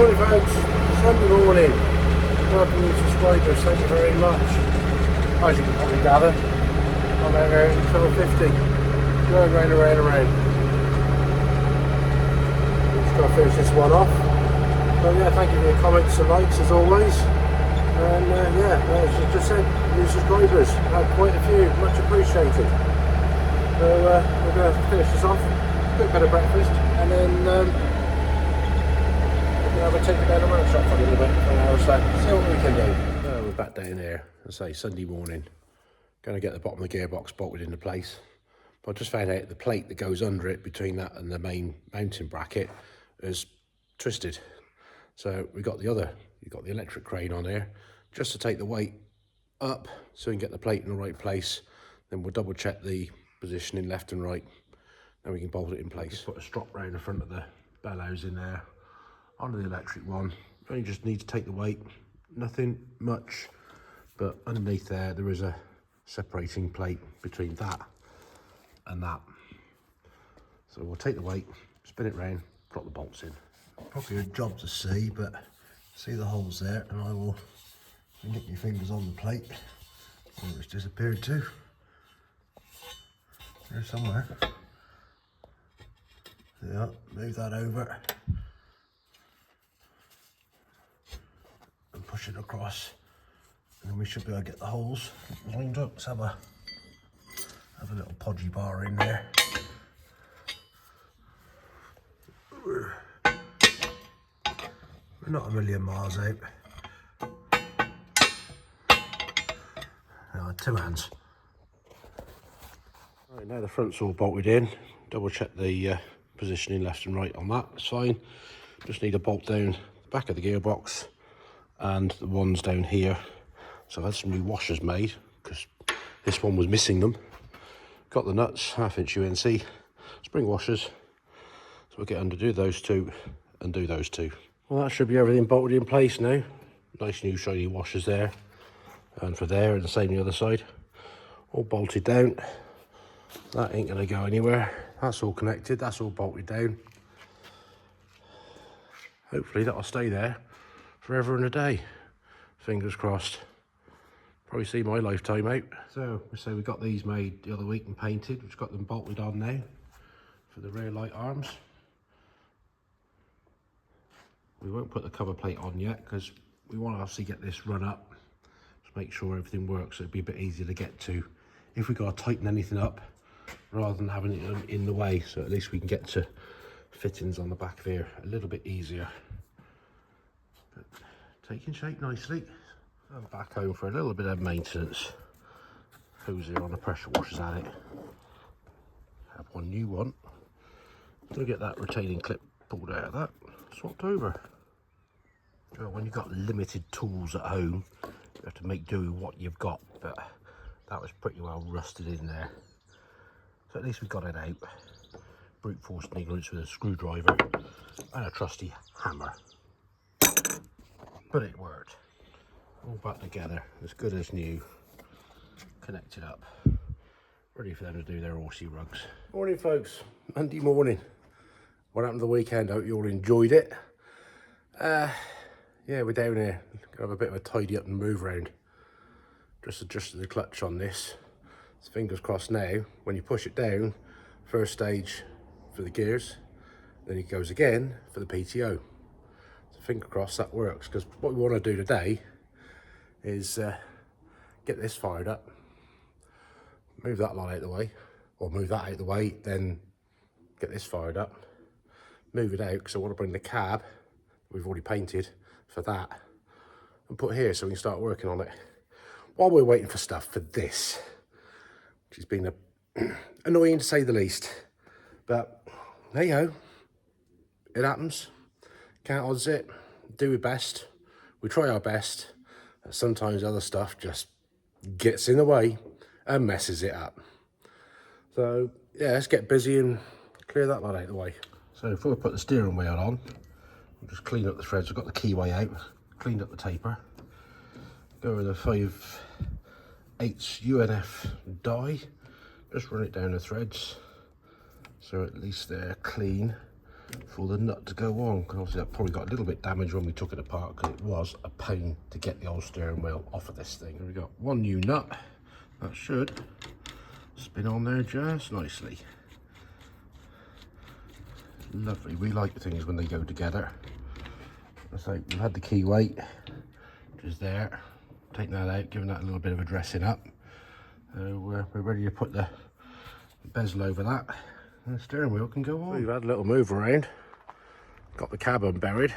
Morning folks, Sunday morning. Welcome new subscribers, thank you very much. As you can probably gather, I'm out here in Tunnel 50, going round. Just got to finish this one off. But yeah, thank you for your comments and likes as always. And yeah, as I just said, new subscribers, quite a few, much appreciated. So we're going to finish this off, a bit better breakfast, and then we'll take it down the workshop for a little bit, for an hour or so, see what we can do. We're back down here, as I say, Sunday morning. Going to get the bottom of the gearbox bolted into place. But I just found out the plate that goes under it, between that and the main mounting bracket, is twisted. So you've got the electric crane on here, just to take the weight up, so we can get the plate in the right place. Then we'll double check the positioning left and right, then we can bolt it in place. Just put a strop round the front of the bellows in there, onto the electric one. You just need to take the weight, nothing much, but underneath there is a separating plate between that and that. So we'll take the weight, spin it round, drop the bolts in. Probably a job to see, but see the holes there, and I will get your fingers on the plate. Oh, it's disappeared too. There somewhere. Yeah, move that over. Push it across, and then we should be able to get the holes lined up. Let's have a little podgy bar in there. We're not a million miles out. No, 2 hands. Right, now the front's all bolted in. Double check the positioning left and right on that. It's fine. Just need a bolt down the back of the gearbox and the ones down here. So I've had some new washers made because this one was missing them. Got the nuts, 1/2 inch UNC spring washers. So we'll get undo those two and do those two. Well, that should be everything bolted in place now. Nice new shiny washers there, and for there, and the same the other side. All bolted down. That ain't gonna go anywhere. That's all connected, that's all bolted down. Hopefully that'll stay there forever and a day. Fingers crossed. Probably see my lifetime out. So we got these made the other week and painted. We've got them bolted on now for the rear light arms. We won't put the cover plate on yet because we want to obviously get this run up to make sure everything works, so it'd be a bit easier to get to if we got to tighten anything up rather than having it in the way. So at least we can get to fittings on the back of here a little bit easier. But taking shape nicely. I'm back home for a little bit of maintenance. Hose here on the pressure washers at it. Have one new one. Gonna get that retaining clip pulled out of that, swapped over. Well, when you've got limited tools at home, you have to make do with what you've got, but that was pretty well rusted in there. So at least we got it out. Brute force ignorance with a screwdriver and a trusty hammer. But it worked. All back together, as good as new. Connected up. Ready for them to do their horsey rugs. Morning folks, Monday morning. What happened to the weekend? I hope you all enjoyed it. Yeah, we're down here. Gonna have a bit of a tidy up and move around. Just adjusted the clutch on this. So fingers crossed now, when you push it down, first stage for the gears, then it goes again for the PTO. So finger crossed that works, because what we want to do today is get this fired up, move that lot out of the way, or move that out of the way, then get this fired up, move it out, because I want to bring the cab we've already painted for that and put here so we can start working on it while we're waiting for stuff for this, which has been annoying to say the least. But hey ho, it happens. Can't odds it. Do our best. We try our best. Sometimes other stuff just gets in the way and messes it up. So yeah, let's get busy and clear that lot out of the way. So before we put the steering wheel on, we'll just clean up the threads. I've got the keyway out, cleaned up the taper. Go with a 5/8 UNF die. Just run it down the threads so at least they're clean. for the nut to go on, because obviously that probably got a little bit damaged when we took it apart, because it was a pain to get the old steering wheel off of this thing. We've got one new nut that should spin on there just nicely. Lovely. We like things when they go together. So we've had the key weight, which is there. Taking that out, giving that a little bit of a dressing up. We're ready to put the bezel over that, and the steering wheel can go on. We've had a little move around, got the cabin buried.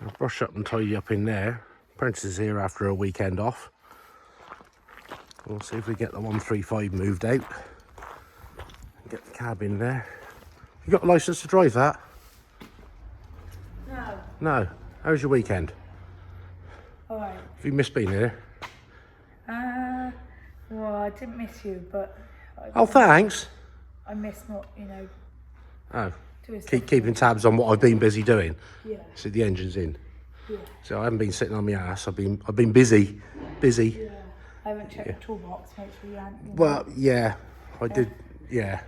I'll brush up and tidy up in there. Apprentice is here after a weekend off. We'll see if we get the 135 moved out. Get the cab in there. You got a licence to drive that? No. No. How was your weekend? Alright. Have you missed being here? Well, I didn't miss you, but... Oh, thanks. I missed not, you know... Oh. Keeping tabs on what I've been busy doing. Yeah. See, the engine's in. Yeah. So I haven't been sitting on my ass. I've been busy. Yeah. I haven't checked the toolbox, make sure you hadn't... Well, yeah. I did, yeah.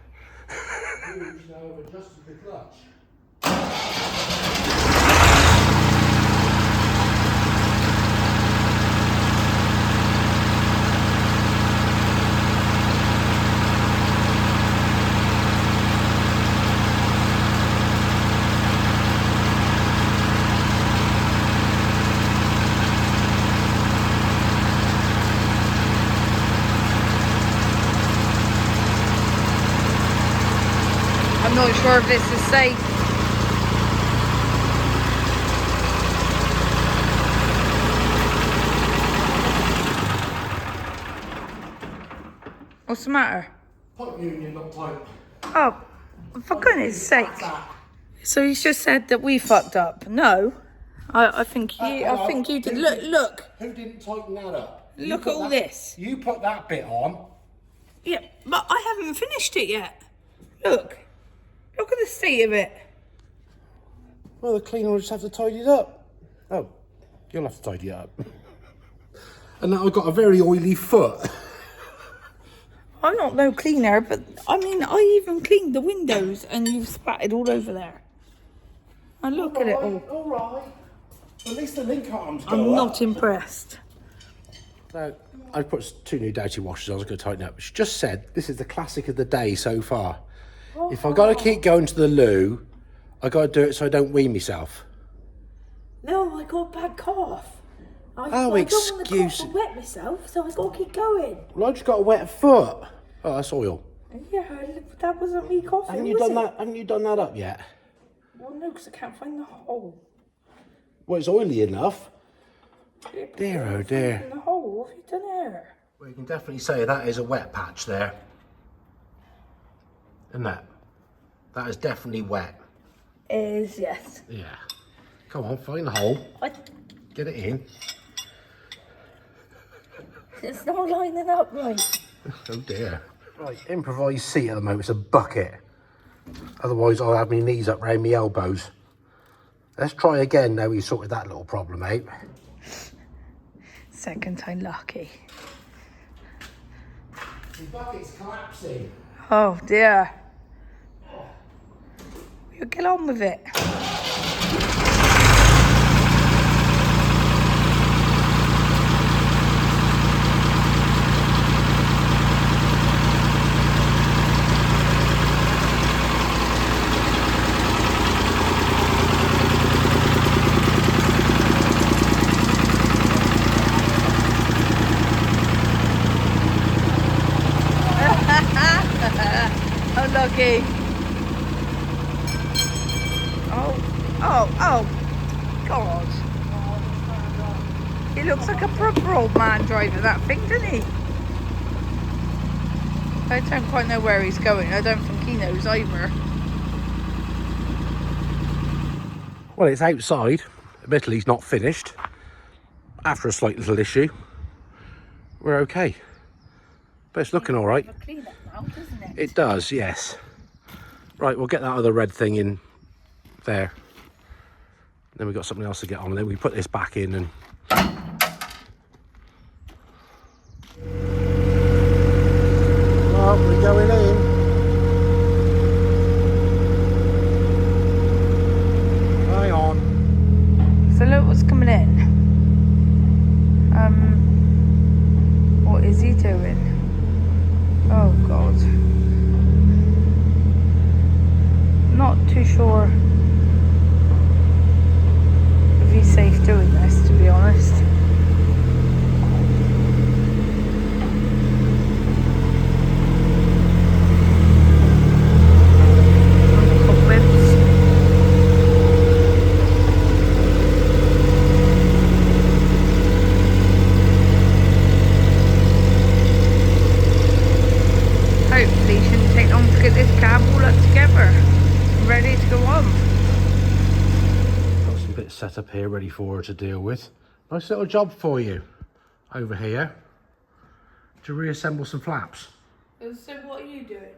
I'm not sure if this is safe. What's the matter? Pipe union, not pipe. Oh, for goodness sake. So he's just said that we fucked up. No. I think you did. Look. Who didn't tighten that up? Look at all this. You put that bit on. Yeah, but I haven't finished it yet. Look. Look at the state of it. Well, the cleaner will just have to tidy it up. Oh, you'll have to tidy it up. And now I've got a very oily foot. I'm not no cleaner, but I mean, I even cleaned the windows and you've spattered all over there. And look at it all. All right. At least the link arms go I'm up. not impressed. So, I put 2 new Doughty washers on. I was going to tighten up. She just said this is the classic of the day so far. If I got to keep going to the loo, I got to do it so I don't wee myself. No, I got a bad cough. Oh, excuse. I don't want to cough and wet myself, so I got to keep going. Well, I just got a wet foot. Oh, that's oil. Yeah, that wasn't me coughing. Haven't you done that? Haven't you done that up yet? Well, no, because I can't find the hole. Well, it's oily enough. Dear, oh dear. The hole. What have you done there? Well, you can definitely say that is a wet patch there. Isn't that? That is definitely wet. Is, yes. Yeah. Come on, find the hole. Get it in. It's not lining up right. Oh dear. Right, improvised seat at the moment. It's a bucket. Otherwise, I'll have my knees up round my elbows. Let's try again now we sorted that little problem out. Second time lucky. The bucket's collapsing. Oh dear. You get on with it. Oh, lucky. Oh, God. He looks like a proper old man driving that thing, doesn't he? I don't quite know where he's going. I don't think he knows either. Well, it's outside. Admittedly, he's not finished. After a slight little issue, we're okay. But it's looking all right. Clean up now, doesn't it? It does, yes. Right, we'll get that other red thing in there. Then we've got something else to get on, and then we put this back in and... Well, we're going in. bits set up here ready for her to deal with. Nice little job for you over here to reassemble some flaps. So what are you doing?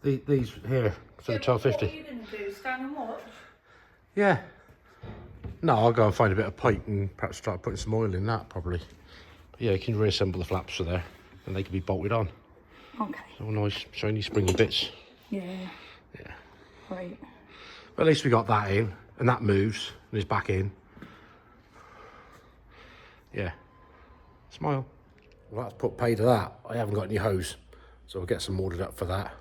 These here for the 1250. What are you going to do? Stand and watch? Yeah. No, I'll go and find a bit of pipe and perhaps start putting some oil in that probably. But yeah, you can reassemble the flaps for there and they can be bolted on. Okay. All nice, shiny, springy bits. Yeah. Yeah. Right. But at least we got that in and that moves and is back in. Yeah. Smile. Well, that's put pay to that. I haven't got any hose, so we'll get some ordered up for that.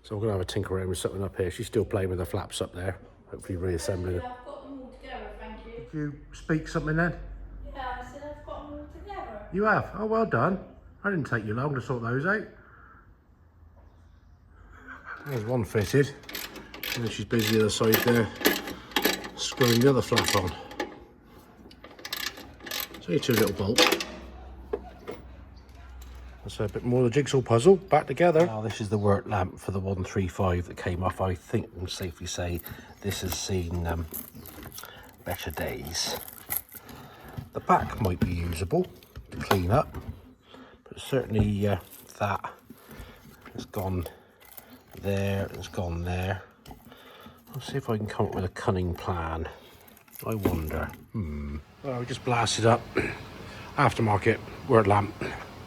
So we're going to have a tinker around with something up here. She's still playing with the flaps up there, hopefully reassembling them. I've got them all together, thank you. Did you speak something then? Yeah, I said I've got them all together. You have? Oh, well done. I didn't take you long to sort those out. There's one fitted. And then she's busy the other side there, screwing the other flap on. So your two little bolts. That's a bit more of the jigsaw puzzle back together. Now this is the work lamp for the 135 that came off. I think I can safely say this has seen better days. The back might be usable to clean up, but certainly that has gone there, it's gone there. I'll see if I can come up with a cunning plan. I wonder. Well, we just blasted up aftermarket work lamp.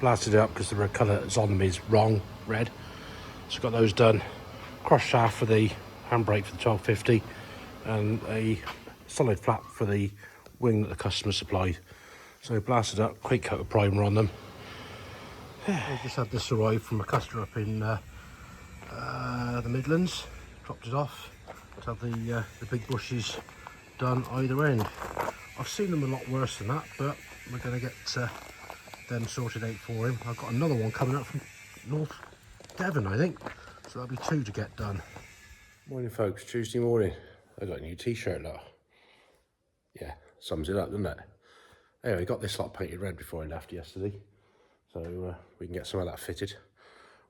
Blasted it up because the colour that's on them is wrong, red. So got those done. Cross shaft for the handbrake for the 1250 and a solid flap for the wing that the customer supplied. So blasted up, quick coat of primer on them. I just had this arrive from a customer up in the Midlands. Dropped it off to have the big bushes done either end. I've seen them a lot worse than that, but we're going to get them sorted out for him. I've got another one coming up from North Devon, I think, so that'll be two to get done. Morning folks, Tuesday morning. I got a new t-shirt lot. Yeah, sums it up, doesn't it? Anyway, got this lot painted red before I left yesterday, so we can get some of that fitted.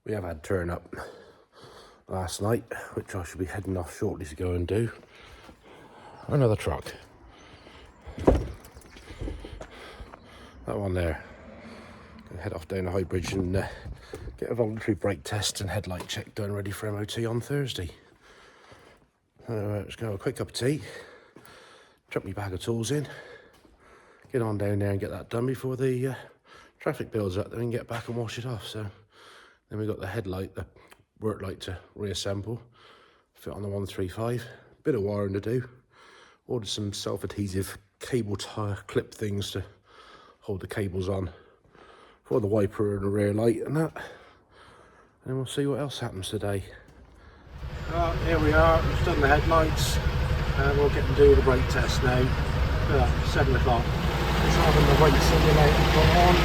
We have had turn up last night, which I should be heading off shortly to go and do. Another truck. That one there. Gonna head off down the High Bridge and get a voluntary brake test and headlight check done, ready for MOT on Thursday. Let's go have a quick cup of tea, chuck my bag of tools in, get on down there and get that done before the traffic builds up, then we can get back and wash it off. So then we've got the headlight, the work light to reassemble, fit on the 135, bit of wiring to do, ordered some self-adhesive cable tie clip things to hold the cables on for the wiper and the rear light and that, and we'll see what else happens today. Right, here we are, we've done the headlights, we'll get and do the brake test now. 7 o'clock. It's having the weight simulator put on.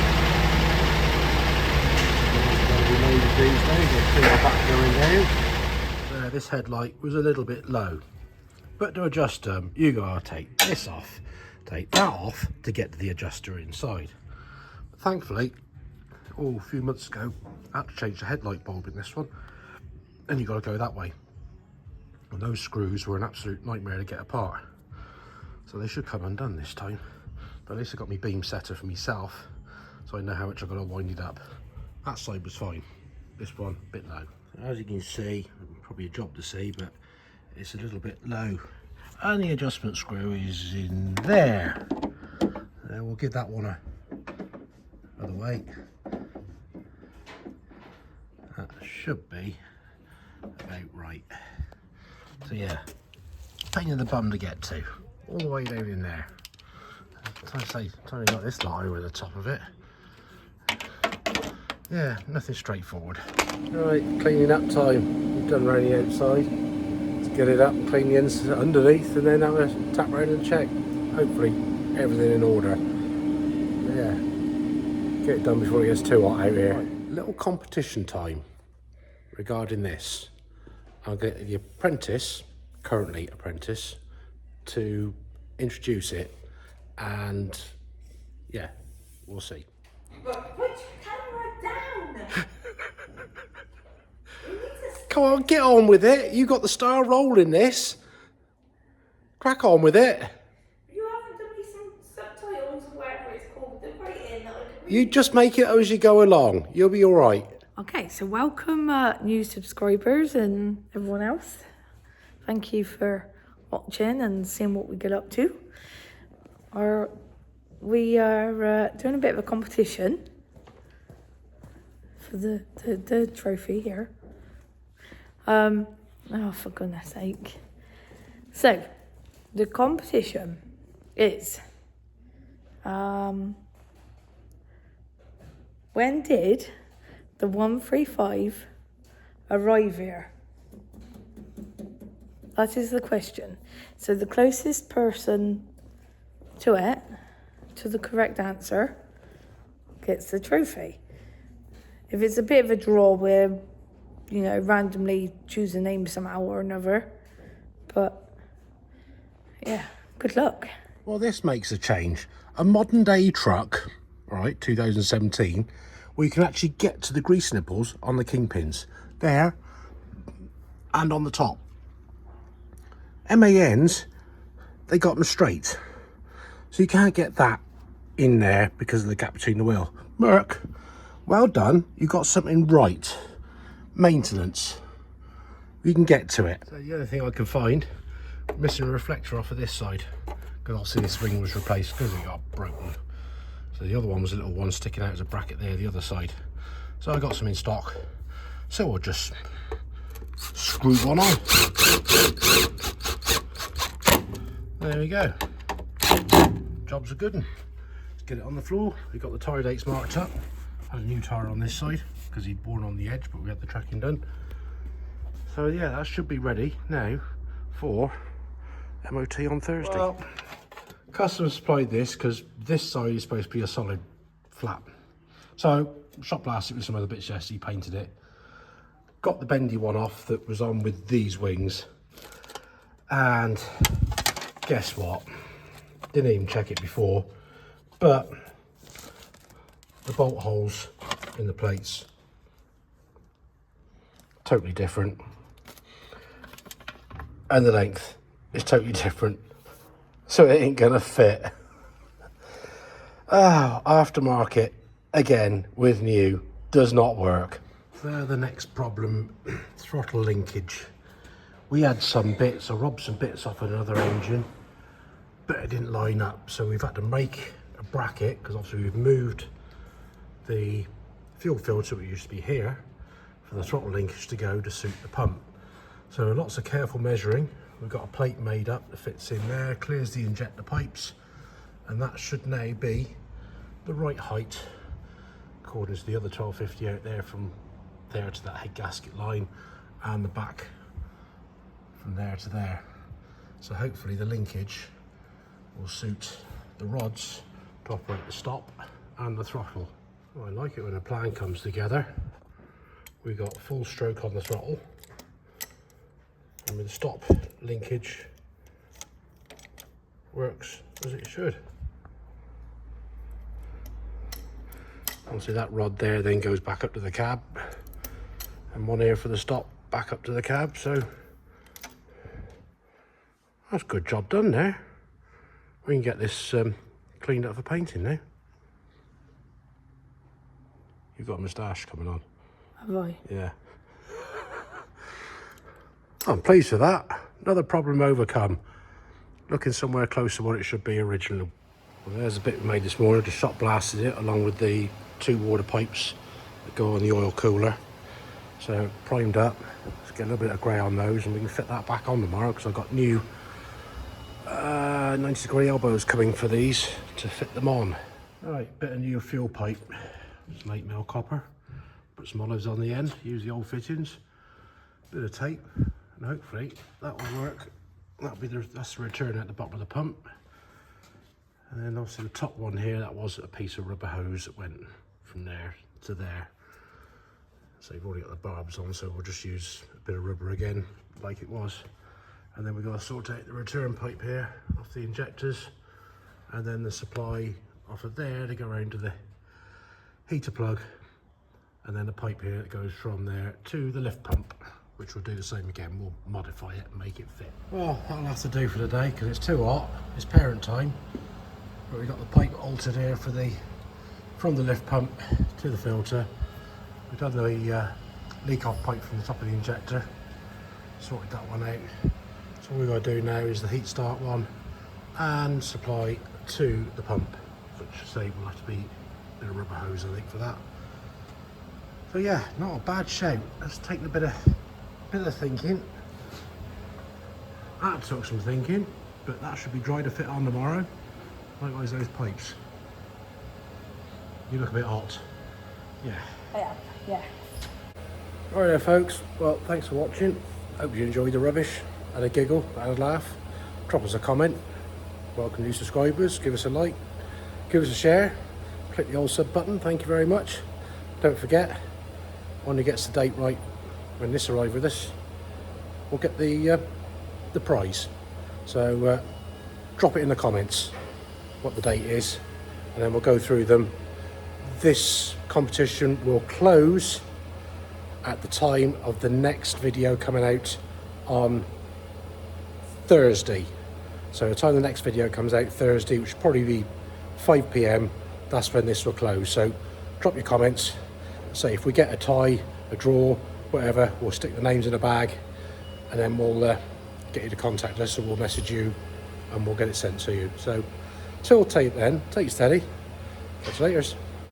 These days, you'll see the back going down. This headlight was a little bit low, but to adjust them, you gotta take this off, take that off to get to the adjuster inside. But thankfully, a few months ago, I had to change the headlight bulb in this one, and you got to go that way. And those screws were an absolute nightmare to get apart, so they should come undone this time. But at least I got my beam setter for myself, so I know how much I've got to wind it up. That side was fine. This one a bit low. As you can see, probably a job to see, but it's a little bit low. And the adjustment screw is in there. We'll give that one a other way. That should be about right. So yeah, pain in the bum to get to, all the way down in there. Trying to got this lot over the top of it. Yeah, nothing straightforward. Right, cleaning up time. We've done around the outside. Let's get it up and clean the ends underneath, and then have a tap around and check. Hopefully everything in order. Yeah, get it done before it gets too hot out here. Right, little competition time regarding this. I'll get the apprentice, currently apprentice, to introduce it, and yeah, we'll see. But put your camera down. Come on, get on with it. You got the star rolling this. Crack on with it. You just make it as you go along. You'll be all right. Okay, so welcome new subscribers and everyone else. Thank you for watching and seeing what we get up to. We are doing a bit of a competition for the trophy here. Oh, for goodness sake. So, the competition is, when did the 135 arrive here? That is the question. So the closest person to it, to the correct answer, gets the trophy. If it's a bit of a draw, we're, randomly choose a name somehow or another. But, yeah, good luck. Well, this makes a change. A modern day truck, right, 2017, where you can actually get to the grease nipples on the kingpins. There, and on the top. MANs, they got them straight. So you can't get that in there because of the gap between the wheel. Merc, well done. You got something right. Maintenance. You can get to it. So the other thing I can find, missing a reflector off of this side. Because obviously this ring was replaced because it got broken. So the other one was a little one sticking out as a bracket there, the other side. So I got some in stock. So we'll just screw one on. There we go. Job's a good one. Let's get it on the floor. We've got the tyre dates marked up. Had a new tyre on this side because he'd worn on the edge, but we had the tracking done. So yeah, that should be ready now for MOT on Thursday. Well, customer supplied this because this side is supposed to be a solid flat. So shot blasted with some other bits yesterday, painted it. Got the bendy one off that was on with these wings. And guess what? Didn't even check it before, but the bolt holes in the plates, totally different. And the length is totally different. So it ain't gonna fit. Oh, aftermarket, again, with new, does not work. So the next problem, throttle linkage. We had some bits, I robbed some bits off another engine, but it didn't line up. So we've had to make a bracket, because obviously we've moved the fuel filter, which used to be here, for the throttle linkage to go to suit the pump. So lots of careful measuring. We've got a plate made up that fits in there, clears the injector pipes, and that should now be the right height, according to the other 1250 out there, from there to that head gasket line, and the back from there to there. So hopefully the linkage will suit the rods to operate the stop and the throttle. Well, I like it when a plan comes together. We got full stroke on the throttle, and with the stop linkage works as it should. Obviously that rod there then goes back up to the cab, and one here for the stop back up to the cab. So that's a good job done there. We can get this cleaned up for painting now. You've got a moustache coming on. Have I? Yeah. I'm pleased with that. Another problem overcome. Looking somewhere close to what it should be original. Well, there's a bit we made this morning. Just shot blasted it along with the 2 water pipes that go on the oil cooler. So primed up. Let's get a little bit of grey on those, and we can fit that back on tomorrow, because I've got new 90-degree elbows coming for these to fit them on. Right, bit of new fuel pipe. Some 8mm copper. Put some olives on the end. Use the old fittings. Bit of tape, and hopefully that will work. That's the return at the bottom of the pump. And then obviously the top one here, that was a piece of rubber hose that went from there to there. So you've already got the barbs on, so we'll just use a bit of rubber again, like it was. And then we've got to sort out the return pipe here off the injectors, and then the supply off of there to go around to the heater plug, and then the pipe here that goes from there to the lift pump, which we'll do the same again. We'll modify it and make it fit. Well, that'll have to do for the day, because it's too hot. It's parent time. But we've got the pipe altered here for the from the lift pump to the filter. We've done the leak off pipe from the top of the injector, sorted that one out. So all we've got to do now is the heat start one and supply to the pump, which I say will have to be a bit of rubber hose, I think, for that. So yeah, not a bad shout. It's taken a bit of thinking. That took some thinking, but that should be dry to fit on tomorrow. Likewise those pipes. You look a bit hot. Yeah. I am, yeah. Alright there folks, well thanks for watching. Hope you enjoyed the rubbish, had a giggle, had a laugh. Drop us a comment. Welcome new subscribers, give us a like, give us a share, click the old sub button, thank you very much. Don't forget, one who gets the date right when this arrives with us, we'll get the prize. So drop it in the comments what the date is, and then we'll go through them. This competition will close at the time of the next video coming out on Thursday. So the time the next video comes out Thursday, which will probably be 5 PM, that's when this will close. So drop your comments, say if we get a tie, a draw, whatever, we'll stick the names in a bag, and then we'll get you to contact us, or we'll message you and we'll get it sent to you. So till tape then, take it steady. Catch you later.